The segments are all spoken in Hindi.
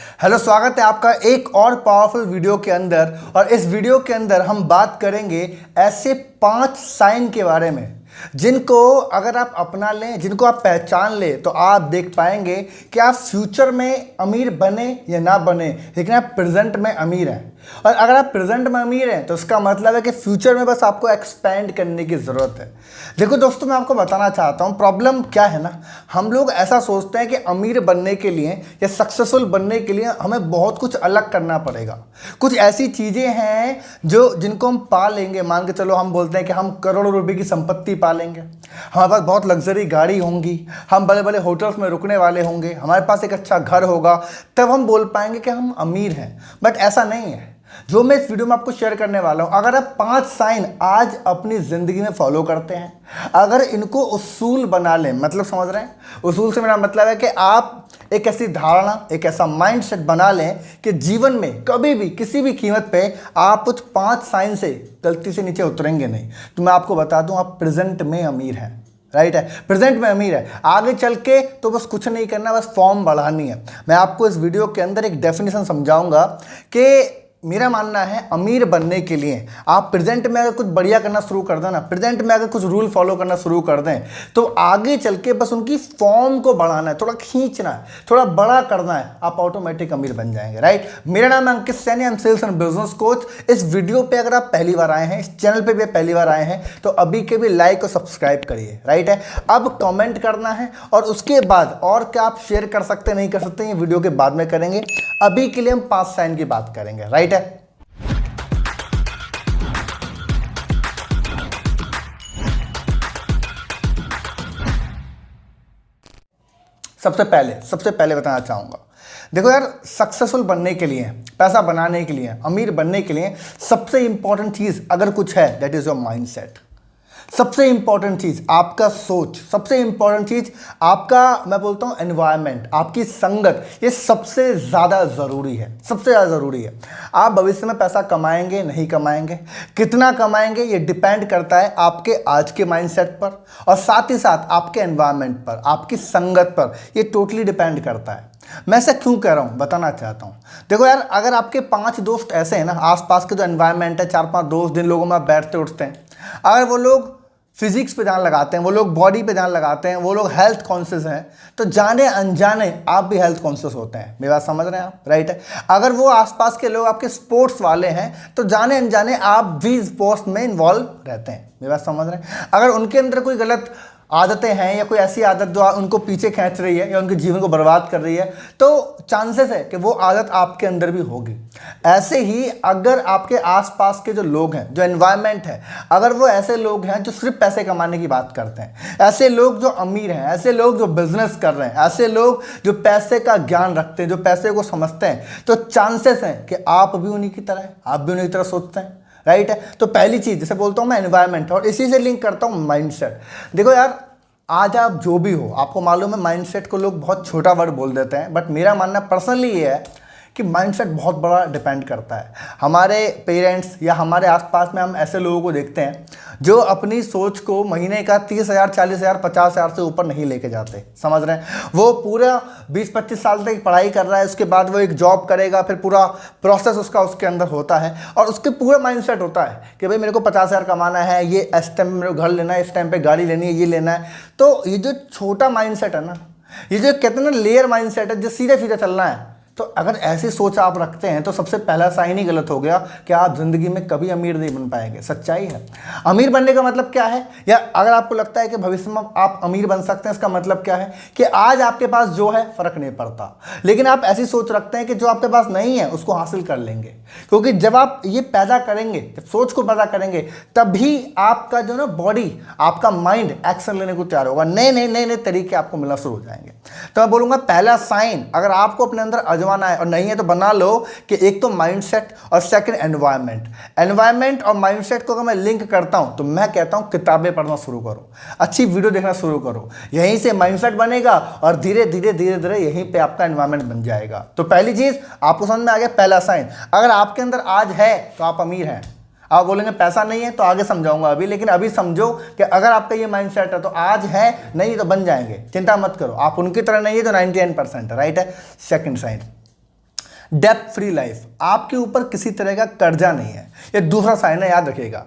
हेलो, स्वागत है आपका एक और पावरफुल वीडियो के अंदर। और इस वीडियो के अंदर हम बात करेंगे ऐसे 5 साइन के बारे में जिनको अगर आप अपना लें, जिनको आप पहचान लें, तो आप देख पाएंगे कि आप फ्यूचर में अमीर बने या ना बने, लेकिन आप प्रेजेंट में अमीर हैं। और अगर आप प्रेजेंट में अमीर हैं तो इसका मतलब है कि फ्यूचर में बस आपको एक्सपेंड करने की ज़रूरत है। देखो दोस्तों, मैं आपको बताना चाहता हूँ प्रॉब्लम क्या है ना। हम लोग ऐसा सोचते हैं कि अमीर बनने के लिए या सक्सेसफुल बनने के लिए हमें बहुत कुछ अलग करना पड़ेगा। कुछ ऐसी चीज़ें हैं जिनको हम पा लेंगे। मान के चलो, हम बोलते हैं कि हम करोड़ों रुपए की संपत्ति पा लेंगे, हमारे पास बहुत लग्जरी गाड़ी होंगी, हम बड़े बड़े होटल्स में रुकने वाले होंगे, हमारे पास एक अच्छा घर होगा, तब हम बोल पाएंगे कि हम अमीर हैं। बट ऐसा नहीं है। जो मैं इस वीडियो में आपको शेयर करने वाला हूं, अगर आप 5 साइन आज अपनी ज़िंदगी में फॉलो करते हैं, अगर इनको उसूल बना लें, मतलब समझ रहे हैं, उसूल से मेरा मतलब है कि आप एक ऐसी धारणा, एक ऐसा माइंडसेट बना लें कि जीवन में कभी भी किसी भी कीमत पे आप कुछ 5 साइन से गलती से नीचे उतरेंगे नहीं। तो मैं आपको बता दूं, आप प्रेजेंट में अमीर हैं। राइट है, प्रेजेंट में अमीर है। आगे चल के तो बस कुछ नहीं करना, बस फॉर्म बढ़ानी है। मैं आपको इस वीडियो के अंदर एक डेफिनेशन समझाऊंगा कि मेरा मानना है अमीर बनने के लिए आप प्रेजेंट में अगर कुछ बढ़िया करना शुरू कर दें ना, प्रेजेंट में अगर कुछ रूल फॉलो करना शुरू कर दें, तो आगे चल के बस उनकी फॉर्म को बढ़ाना है, थोड़ा खींचना है, थोड़ा बड़ा करना है, आप ऑटोमेटिक अमीर बन जाएंगे। राइट, मेरा नाम है Ankit Saini, I am sales and business coach. इस वीडियो पे अगर आप पहली बार आए हैं, इस चैनल पे भी पहली बार आए हैं, तो अभी के भी लाइक और सब्सक्राइब करिए। राइट है, अब कमेंट करना है और उसके बाद और क्या आप शेयर कर सकते नहीं कर सकते, ये वीडियो के बाद में करेंगे। अभी के लिए हम 5 साइन की बात करेंगे। राइट है, सबसे पहले बताना चाहूंगा, देखो यार, सक्सेसफुल बनने के लिए, पैसा बनाने के लिए, अमीर बनने के लिए सबसे इंपॉर्टेंट चीज अगर कुछ है, दैट इज योर माइंडसेट। सबसे इंपॉर्टेंट चीज आपका सोच, सबसे इंपॉर्टेंट चीज आपका, मैं बोलता हूं एनवायरनमेंट, आपकी संगत, ये सबसे ज्यादा जरूरी है, सबसे ज्यादा जरूरी है। आप भविष्य में पैसा कमाएंगे नहीं कमाएंगे, कितना कमाएंगे, ये डिपेंड करता है आपके आज के माइंडसेट पर और साथ ही साथ आपके एनवायरनमेंट पर, आपकी संगत पर। ये टोटली डिपेंड करता है। मैं ऐसा क्यों कह रहा हूं, बताना चाहता हूं। देखो यार, अगर आपके 5 दोस्त ऐसे हैं ना, आसपास के जो एनवायरनमेंट है, 4-5 दोस्त जिन लोगों में आप बैठते उठते हैं, अगर वो लोग फिजिक्स पे ध्यान लगाते हैं, वो लोग बॉडी पे ध्यान लगाते हैं, वो लोग हेल्थ कॉन्शियस हैं, तो जाने अनजाने आप भी हेल्थ कॉन्शियस होते हैं। मेरी बात समझ रहे हैं आप? राइट है। अगर वो आसपास के लोग आपके स्पोर्ट्स वाले हैं, तो जाने अनजाने आप भी स्पोर्ट्स में इन्वॉल्व रहते हैं। मेरी बात समझ रहे हैं। अगर उनके अंदर कोई गलत आदतें हैं या कोई ऐसी आदत जो उनको पीछे खींच रही है या उनके जीवन को बर्बाद कर रही है, तो चांसेस है कि वो आदत आपके अंदर भी होगी। ऐसे ही अगर आपके आसपास के जो लोग हैं, जो एनवायरनमेंट है, अगर वो ऐसे लोग हैं जो सिर्फ पैसे कमाने की बात करते हैं, ऐसे लोग जो अमीर हैं, ऐसे लोग जो बिजनेस कर रहे हैं, ऐसे लोग जो पैसे का ज्ञान रखते हैं, जो पैसे को समझते हैं, तो चांसेस हैं कि आप भी उन्हीं की तरह हैं, आप भी उन्हीं की तरह सोचते हैं। राइट है। तो पहली चीज, जैसे बोलता हूं मैं, एनवायरनमेंट, और इसी से लिंक करता हूं माइंडसेट। देखो यार, आज आप जो भी हो, आपको मालूम है माइंडसेट को लोग बहुत छोटा वर्ड बोल देते हैं, बट मेरा मानना पर्सनली ये है कि माइंडसेट बहुत बड़ा डिपेंड करता है। हमारे पेरेंट्स या हमारे आसपास में हम ऐसे लोगों को देखते हैं जो अपनी सोच को महीने का 30,000, 40,000, 50,000 से ऊपर नहीं लेके जाते। समझ रहे हैं? वो पूरा 20-25 साल तक पढ़ाई कर रहा है, उसके बाद वो एक जॉब करेगा, फिर पूरा प्रोसेस उसका उसके अंदर होता है और उसके पूरा माइंडसेट होता है कि भाई मेरे को 50,000 कमाना है, ये इस टाइम में मेरे को घर लेना है, इस टाइम पे गाड़ी लेनी है, ये लेना है। तो ये जो छोटा माइंडसेट है ना, ये जो कहते हैं ना लेयर माइंडसेट है, जो सीधे सीधे चलना है, तो अगर ऐसी सोच आप रखते हैं तो सबसे पहला साइन ही गलत हो गया कि आप जिंदगी में कभी अमीर नहीं बन पाएंगे। सच्चाई है। अमीर बनने का मतलब क्या है, या अगर आपको लगता है कि भविष्य में आप अमीर बन सकते हैं, इसका मतलब क्या है कि आज आपके पास जो है फर्क नहीं पड़ता, लेकिन आप ऐसी सोच रखते हैं कि जो आपके पास नहीं है उसको हासिल कर लेंगे। क्योंकि जब आप ये पैदा करेंगे, जब सोच को पैदा करेंगे, तभी आपका जो ना बॉडी, आपका माइंड एक्शन लेने को तैयार होगा, नए नए नए नए तरीके आपको मिलना शुरू हो जाएंगे। तो मैं बोलूंगा पहला साइन अगर आपको अपने अंदर आजमाना है, और नहीं है तो बना लो कि एक तो माइंडसेट और सेकंड एनवायरनमेंट। एनवायरनमेंट और माइंडसेट को अगर मैं लिंक करता हूं तो मैं कहता हूं किताबें पढ़ना शुरू करो, अच्छी वीडियो देखना शुरू करो, यहीं से माइंडसेट बनेगा और धीरे धीरे धीरे धीरे यहीं पे आपका एनवायरनमेंट बन जाएगा। तो पहली चीज आपको समझ में आ गया, पहला साइन अगर आपके अंदर आज है तो आप अमीर हैं। आप बोलेंगे पैसा नहीं है, तो आगे समझाऊंगा अभी, लेकिन अभी समझो कि अगर आपका ये माइंडसेट है तो आज है, नहीं तो बन जाएंगे, चिंता मत करो। आप उनकी तरह नहीं है तो 99% है। राइट है। सेकंड साइन, डेब्ट फ्री लाइफ, आपके ऊपर किसी तरह का कर्जा नहीं है। ये दूसरा साइन है, याद रखिएगा।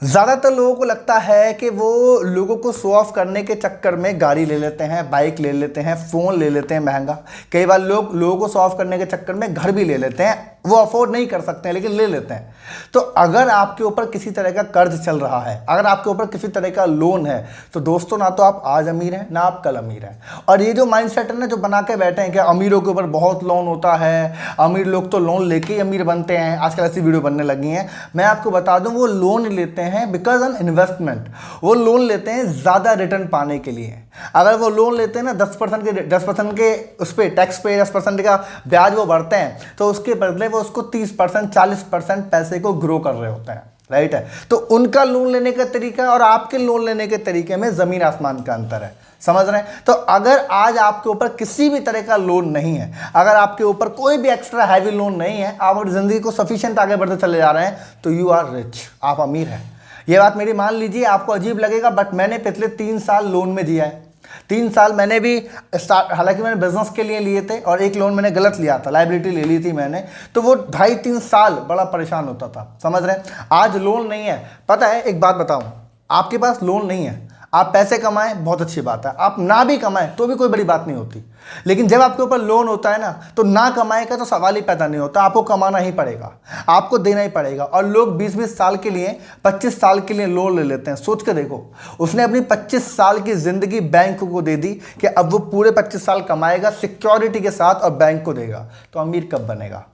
ज़्यादातर लोगों को लगता है कि वो लोगों को शो ऑफ करने के चक्कर में गाड़ी ले लेते हैं, बाइक ले लेते हैं, फ़ोन ले लेते हैं महंगा। कई बार लोगों को शो ऑफ करने के चक्कर में घर भी ले लेते हैं, वो अफोर्ड नहीं कर सकते हैं लेकिन ले लेते हैं। तो अगर आपके ऊपर किसी तरह का कर्ज चल रहा है, अगर आपके ऊपर किसी तरह का लोन है, तो दोस्तों ना तो आप आज अमीर हैं ना आप कल अमीर हैं। और ये जो माइंडसेट है ना जो बना के बैठे हैं कि अमीरों के ऊपर बहुत लोन होता है, अमीर लोग तो लोन लेके ही अमीर बनते हैं, आजकल ऐसी वीडियो बनने लगी हैं। मैं आपको बता दूं, वो लोन लेते हैं बिकॉज ऑन इन्वेस्टमेंट। वो लोन लेते हैं ज़्यादा रिटर्न पाने के लिए। अगर वो लोन लेते हैं ना 10% के उस पर टैक्स पे 10% का ब्याज वो भरते हैं, तो उसके बदले वो उसको 30% 40% पैसे को ग्रो कर रहे होते हैं, राइट है। तो उनका लोन लेने का तरीका और आपके लोन लेने के तरीके में ज़मीन आसमान का अंतर है, समझ रहे हैं। तो अगर आज आपके ऊपर किसी भी तरह का लोन नहीं है, अगर आपके ऊपर कोई भी एक्स्ट्रा हैवी लोन नहीं है, आप अपनी ज़िंदगी को सफिशिएंट आगे बढ़ते चले जा रहे हैं, तो यू आर रिच, आप अमीर हैं। ये बात मेरी मान लीजिए, आपको अजीब लगेगा बट मैंने पिछले 3 साल लोन में जिया है। 3 साल मैंने भी हालांकि मैंने बिजनेस के लिए लिए थे और एक लोन मैंने गलत लिया था, लाइबिलिटी ले ली थी मैंने, तो वो 2.5-3 साल बड़ा परेशान होता था, समझ रहे हैं। आज लोन नहीं है। पता है, एक बात बताऊं, आपके पास लोन नहीं है, आप पैसे कमाएं बहुत अच्छी बात है, आप ना भी कमाएं तो भी कोई बड़ी बात नहीं होती। लेकिन जब आपके ऊपर लोन होता है ना, तो ना कमाए का तो सवाल ही पैदा नहीं होता, आपको कमाना ही पड़ेगा, आपको देना ही पड़ेगा। और लोग 20-20 साल के लिए, 25 साल के लिए लोन ले लेते हैं। सोच के देखो, उसने अपनी 25 साल की जिंदगी बैंक को दे दी कि अब वो पूरे 25 साल कमाएगा सिक्योरिटी के साथ और बैंक को देगा, तो अमीर कब बनेगा।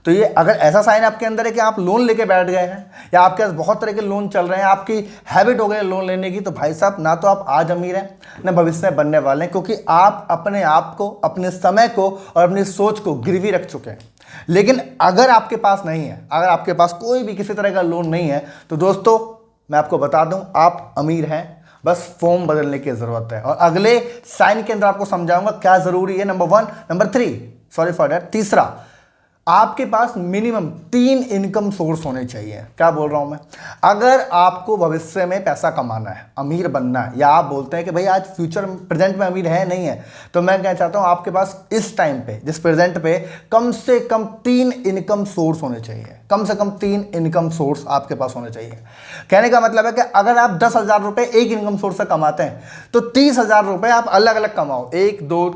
तो ये अगर ऐसा साइन आपके अंदर है कि आप लोन लेके बैठ गए हैं या आपके पास बहुत तरह के लोन चल रहे हैं, आपकी हैबिट हो गई है लोन लेने की, तो भाई साहब ना तो आप आज अमीर हैं ना भविष्य में बनने वाले हैं, क्योंकि आप अपने आप को, अपने समय को और अपनी सोच को गिरवी रख चुके हैं। लेकिन अगर आपके पास नहीं है, अगर आपके पास कोई भी किसी तरह का लोन नहीं है, तो दोस्तों मैं आपको बता दूं, आप अमीर हैं, बस फॉर्म बदलने की ज़रूरत है। और अगले साइन के अंदर आपको समझाऊंगा क्या ज़रूरी है। Number 1, number 3, sorry for that, तीसरा, आपके पास मिनिमम 3 इनकम सोर्स होने चाहिए। क्या बोल रहा हूं मैं? अगर आपको भविष्य में पैसा कमाना है, अमीर बनना है, या आप बोलते हैं कि भाई आज फ्यूचर प्रेजेंट में अमीर है नहीं है, तो मैं क्या चाहता हूं, आपके पास इस टाइम पे, जिस प्रेजेंट पे, कम से कम 3 इनकम सोर्स होने चाहिए। कम से कम 3 इनकम सोर्स आपके पास होने चाहिए। कहने का मतलब है कि अगर आप 10,000 रुपये एक इनकम सोर्स से कमाते हैं, तो 30,000 रुपये आप अलग अलग कमाओ, 1 2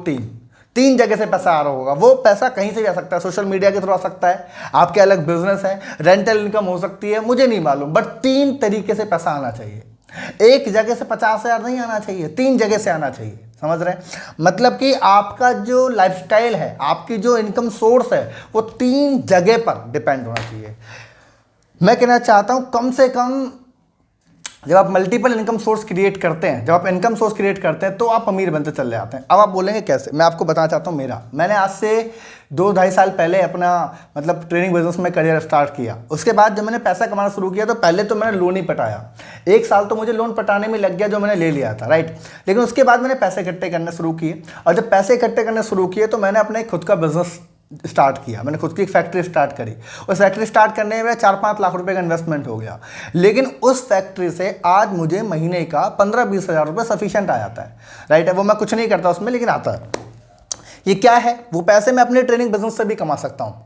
3 जगह से पैसा आ रहा होगा। वो पैसा कहीं से भी आ सकता है, सोशल मीडिया के थ्रू आ सकता है, आपके अलग बिजनेस है, रेंटल इनकम हो सकती है, मुझे नहीं मालूम, बट 3 तरीके से पैसा आना चाहिए। एक जगह से 50,000 नहीं आना चाहिए, 3 जगह से आना चाहिए, समझ रहे हैं। मतलब कि आपका जो लाइफस्टाइल है, आपकी जो इनकम सोर्स है, वो 3 जगह पर डिपेंड होना चाहिए। मैं कहना चाहता हूं, कम से कम जब आप मल्टीपल इनकम सोर्स क्रिएट करते हैं, जब आप इनकम सोर्स क्रिएट करते हैं, तो आप अमीर बनते चले जाते हैं। अब आप बोलेंगे कैसे? मैं आपको बताना चाहता हूँ मैंने आज से 2-2.5 साल पहले अपना मतलब ट्रेनिंग बिजनेस में करियर स्टार्ट किया। उसके बाद जब मैंने पैसा कमाना शुरू किया, तो पहले तो मैंने लोन ही पटाया। 1 साल तो मुझे लोन पटाने में लग गया जो मैंने ले लिया था, राइट। लेकिन उसके बाद मैंने पैसे इकट्ठे करने शुरू किए, और जब पैसे इकट्ठे करने शुरू किए, तो मैंने अपने खुद का बिजनेस स्टार्ट किया। मैंने खुद की एक फैक्ट्री स्टार्ट करी। उस फैक्ट्री स्टार्ट करने में 4-5 लाख रुपए का इन्वेस्टमेंट हो गया। लेकिन उस फैक्ट्री से आज मुझे महीने का 15-20 हज़ार रुपये सफिशिएंट आ जाता है, राइट है। वो मैं कुछ नहीं करता उसमें, लेकिन आता है। ये क्या है? वो पैसे मैं अपने ट्रेनिंग बिजनेस से भी कमा सकता हूँ,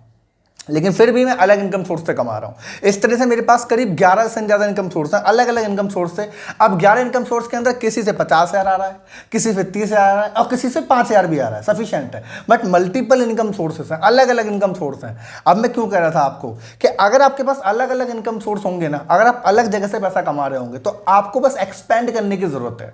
लेकिन फिर भी मैं अलग इनकम सोर्स से कमा रहा हूँ। इस तरह से मेरे पास करीब 11 से ज़्यादा इनकम सोर्स हैं, अलग अलग इनकम सोर्स से। अब 11 इनकम सोर्स के अंदर किसी से 50,000 आ रहा है, किसी से 30,000 आ रहा है, और किसी से 5,000 भी आ रहा है, सफिशिएंट है। बट मल्टीपल इनकम सोर्सेस हैं, अलग अलग इनकम सोर्स हैं। अब मैं क्यों कह रहा था आपको कि अगर आपके पास अलग अलग इनकम सोर्स होंगे ना, अगर आप अलग जगह से पैसा कमा रहे होंगे, तो आपको बस एक्सपेंड करने की जरूरत है।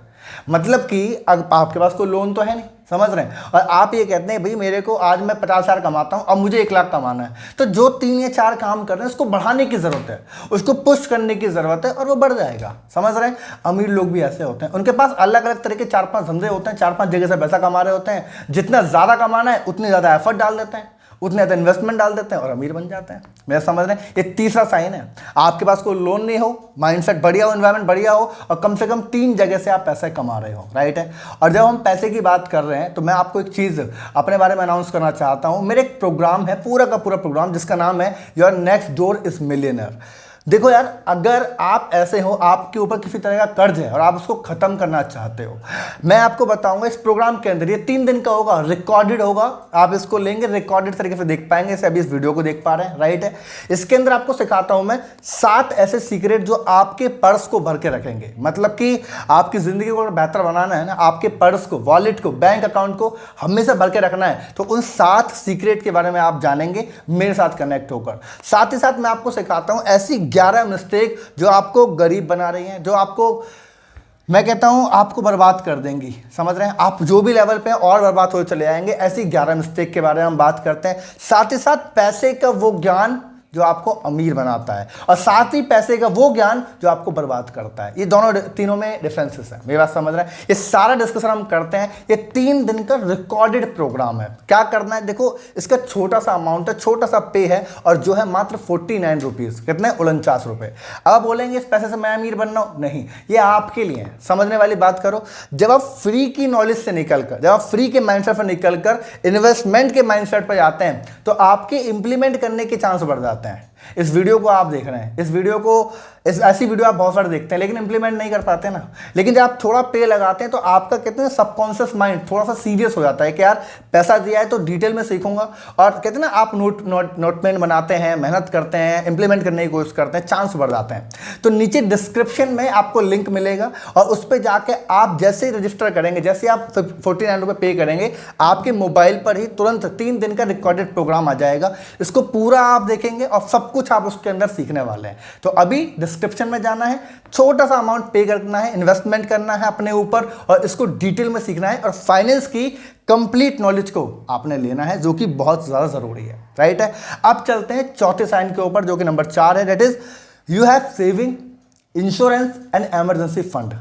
मतलब कि अब आपके पास कोई लोन तो है नहीं, समझ रहे हैं, और आप ये कहते हैं भाई मेरे को आज मैं 50,000 कमाता हूं, अब मुझे 1 लाख कमाना है, तो जो 3 या 4 काम कर रहे हैं उसको बढ़ाने की जरूरत है, उसको पुश करने की जरूरत है, और वो बढ़ जाएगा, समझ रहे हैं। अमीर लोग भी ऐसे होते हैं, उनके पास अलग अलग तरह के 4-5 धंधे होते हैं, 4-5 जगह से पैसा कमा रहे होते हैं। जितना ज्यादा कमाना है उतनी ज्यादा एफर्ट डाल देते हैं, उतने ज़्यादा इन्वेस्टमेंट डाल देते हैं और अमीर बन जाते हैं। मेरा समझ रहे हैं। ये तीसरा साइन है। आपके पास कोई लोन नहीं हो, माइंडसेट बढ़िया हो, एनवायरनमेंट बढ़िया हो, और कम से कम 3 जगह से आप पैसे कमा रहे हो, राइट है। और जब हम पैसे की बात कर रहे हैं, तो मैं आपको एक चीज़ अपने बारे में अनाउंस करना चाहता हूँ। मेरे एक प्रोग्राम है, पूरा का पूरा प्रोग्राम, जिसका नाम है your next door is millionaire. देखो यार, अगर आप ऐसे हो, आपके ऊपर किसी तरह का कर्ज है और आप उसको खत्म करना चाहते हो, मैं आपको बताऊंगा इस प्रोग्राम के अंदर, ये 3 दिन का होगा, रिकॉर्डेड होगा, आप इसको लेंगे रिकॉर्डेड तरीके से देख पाएंगे, जैसे अभी इस वीडियो को देख पा रहे हैं, राइट है। इसके अंदर आपको सिखाता हूं मैं 7 ऐसे सीक्रेट जो आपके पर्स को भर के रखेंगे। मतलब कि आपकी जिंदगी को बेहतर बनाना है ना, आपके पर्स को, वॉलेट को, बैंक अकाउंट को हमेशा भर के रखना है, तो उन 7 सीक्रेट के बारे में आप जानेंगे मेरे साथ कनेक्ट होकर। साथ ही साथ मैं आपको सिखाता हूं ऐसी 11 मिस्टेक जो आपको गरीब बना रही हैं, जो आपको, मैं कहता हूं आपको बर्बाद कर देंगी। समझ रहे हैं, आप जो भी लेवल पे हैं और बर्बाद हो चले जाएंगे। ऐसी 11 मिस्टेक के बारे में हम बात करते हैं। साथ ही साथ पैसे का वो ज्ञान जो आपको अमीर बनाता है, और साथ ही पैसे का वो ज्ञान जो आपको बर्बाद करता है। ये दोनों, तीनों में डिफरेंसेस है, मेरी बात समझ रहे हैं। ये सारा डिस्कशन हम करते हैं। ये 3 दिन का रिकॉर्डेड प्रोग्राम है। क्या करना है, देखो इसका छोटा सा अमाउंट है, छोटा सा पे है, और जो है मात्र 49 रुपीज़, कितने, 49 रुपये। अब बोलेंगे इस पैसे से मैं अमीर बनना हूँ, नहीं, ये आपके लिए है। समझने वाली बात करो। जब आप फ्री की नॉलेज से निकलकर, जब आप फ्री के माइंडसेट पर निकलकर इन्वेस्टमेंट के माइंडसेट पर जाते हैं, तो आपके इंप्लीमेंट करने के चांस बढ़ जाते हैं। इस वीडियो को आप देख रहे हैं, इस वीडियो को, ऐसी वीडियो आप बहुत सारे देखते हैं लेकिन इंप्लीमेंट नहीं कर पाते ना। लेकिन जब आप थोड़ा पे लगाते हैं तो आपका कहते हैं सबकॉन्शियस माइंड थोड़ा सा सीरियस हो जाता है कि यार पैसा दिया है तो डिटेल में सीखूंगा, और कहते हैं ना आप नोटमेंट बनाते हैं, मेहनत करते हैं, इंप्लीमेंट करने की कोशिश करते हैं, चांस बढ़ जाते हैं। तो नीचे डिस्क्रिप्शन में आपको लिंक मिलेगा, और उस पर जाके आप जैसे ही रजिस्टर करेंगे, जैसे आप 49 रुपये पे करेंगे, आपके मोबाइल पर ही तुरंत 3 दिन का रिकॉर्डेड प्रोग्राम आ जाएगा। इसको पूरा आप देखेंगे और सब कुछ आप उसके अंदर सीखने वाले हैं। तो अभी डिस्क्रिप्शन में जाना है, छोटा सा अमाउंट पे करना है, इन्वेस्टमेंट करना है अपने ऊपर, और इसको डिटेल में सीखना है, और फाइनेंस की कंप्लीट नॉलेज को आपने लेना है, जो कि बहुत ज़्यादा ज़रूरी है, राइट है। अब चलते हैं चौथे साइन के ऊपर, जो कि नंबर 4 है, that is you have saving, insurance and emergency fund.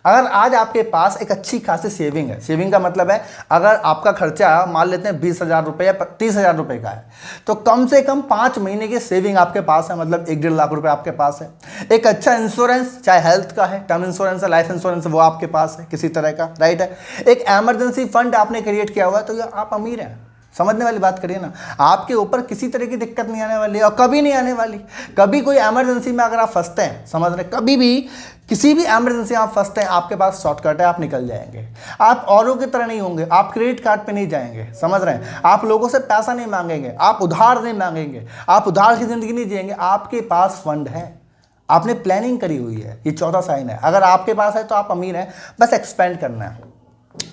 अगर आज आपके पास एक अच्छी खासी सेविंग है, सेविंग का मतलब है अगर आपका खर्चा मान लेते हैं 20,000 रुपये या 30,000 रुपये का है, तो कम से कम 5 महीने की सेविंग आपके पास है, मतलब 1-1.5 लाख रुपए आपके पास है। एक अच्छा इंश्योरेंस, चाहे हेल्थ का है, टर्म इंश्योरेंस है, लाइफ इंश्योरेंस है, वो आपके पास है किसी तरह का, राइट है। एक एमरजेंसी फंड आपने क्रिएट किया हुआ है, तो ये आप अमीर हैं। समझने वाली बात करिए ना, आपके ऊपर किसी तरह की दिक्कत नहीं आने वाली है, और कभी नहीं आने वाली। कभी कोई इमरजेंसी में अगर आप फंसते हैं, समझ रहे, कभी भी किसी भी इमरजेंसी में आप फंसते हैं, आपके पास शॉर्टकट है, आप निकल जाएंगे। आप औरों की तरह नहीं होंगे, आप क्रेडिट कार्ड पे नहीं जाएंगे, समझ रहे हैं, आप लोगों से पैसा नहीं मांगेंगे, आप उधार नहीं मांगेंगे, आप उधार की जिंदगी नहीं जिएंगे, आपके पास फंड है, आपने प्लानिंग करी हुई है। ये चौथा साइन है। अगर आपके पास है तो आप अमीर हैं, बस एक्सपेंड करना है।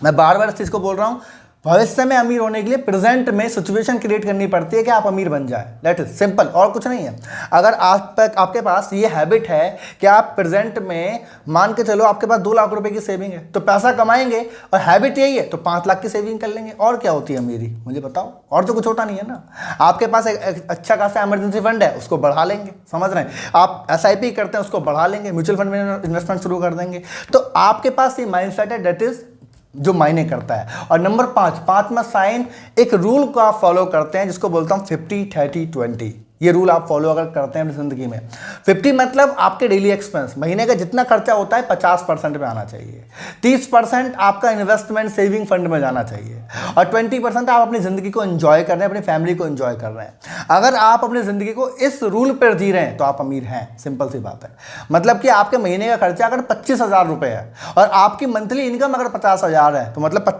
मैं बार बार इस चीज़ को बोल रहा हूँ, भविष्य में अमीर होने के लिए प्रेजेंट में सिचुएशन क्रिएट करनी पड़ती है कि आप अमीर बन जाए, दैट इज सिंपल, और कुछ नहीं है। अगर आपके पास ये हैबिट है कि आप प्रेजेंट में, मान के चलो आपके पास 2 लाख रुपए की सेविंग है, तो पैसा कमाएंगे और हैबिट यही है तो 5 लाख की सेविंग कर लेंगे। और क्या होती है अमीरी, मुझे बताओ, और तो कुछ होता नहीं है ना। आपके पास एक अच्छा खासा इमरजेंसी फंड है, उसको बढ़ा लेंगे, समझ रहे हैं, आप SIP करते हैं, उसको बढ़ा लेंगे, म्यूचुअल फंड में इन्वेस्टमेंट शुरू कर देंगे। तो आपके पास ये माइंडसेट है, दैट इज जो मायने करता है। और नंबर 5वां साइन, एक रूल को आप फॉलो करते हैं जिसको बोलता हूं 50-30-20। ये रूल आप फॉलो अगर करते हैं अपनी जिंदगी में, 50 मतलब आपके डेली एक्सपेंस, महीने का जितना खर्चा होता है 50% में आना चाहिए, 30% आपका इन्वेस्टमेंट सेविंग फंड में जाना चाहिए, और 20% आप अपनी जिंदगी को एंजॉय कर रहे हैं, अपनी फैमिली को एंजॉय कर रहे हैं। अगर आप अपनी जिंदगी को इस रूल पर जी रहे हैं तो आप अमीर हैं, सिंपल सी बात है। मतलब कि आपके महीने का खर्चा अगर 25,000 रुपये है और आपकी मंथली इनकम अगर 50,000 है, तो मतलब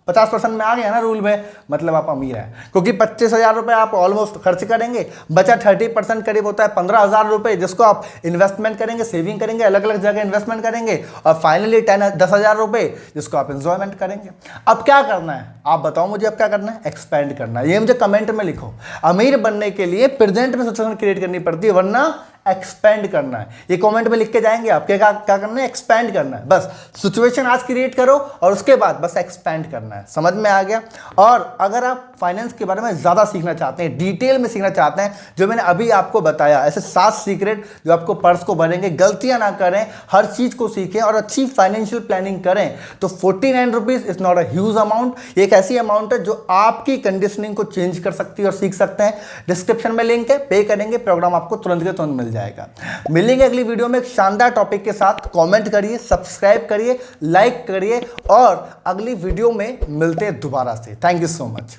50% में आ गया ना रूल में, मतलब आप अमीर हैं। क्योंकि 25,000 रुपये आप ऑलमोस्ट खर्च करेंगे, बचा 30% करीब होता है 15,000 रुपये, जिसको आप इन्वेस्टमेंट करेंगे, सेविंग करेंगे, अलग अलग जगह इन्वेस्टमेंट करेंगे, और फाइनली 10,000 रुपये जिसको आप एंजॉयमेंट करेंगे। अब क्या करना है आप बताओ मुझे, अब क्या करना है, एक्सपेंड करना है। ये मुझे कमेंट में लिखो। अमीर बनने के लिए प्रेजेंट में सिचुएशन क्रिएट करनी पड़ती है, वरना एक्सपेंड करना है। ये कमेंट में लिख के जाएंगे आप, क्या करना है, एक्सपेंड करना है। बस सिचुएशन आज क्रिएट करो और उसके बाद बस एक्सपेंड करना है। समझ में आ गया। और अगर आप फाइनेंस के बारे में ज़्यादा सीखना चाहते हैं, डिटेल में सीखना चाहते हैं, जो मैंने अभी आपको बताया, ऐसे 7 सीक्रेट जो आपको पर्स को भरेंगे, गलतियां ना करें, हर चीज़ को सीखें और अच्छी फाइनेंशियल प्लानिंग करें, तो 49 rupees is not a huge amount. ये एक ऐसी अमाउंट है जो आपकी कंडीशनिंग को चेंज कर सकती है और सीख सकते हैं। डिस्क्रिप्शन में लिंक है, पे करेंगे, प्रोग्राम आपको तुरंत के तुरंत मिल जाएगा। मिलेंगे अगली वीडियो में एक शानदार टॉपिक के साथ। कमेंट करिए, सब्सक्राइब करिए, लाइक करिए, और अगली वीडियो में मिलते हैं दोबारा से। Thank you so much.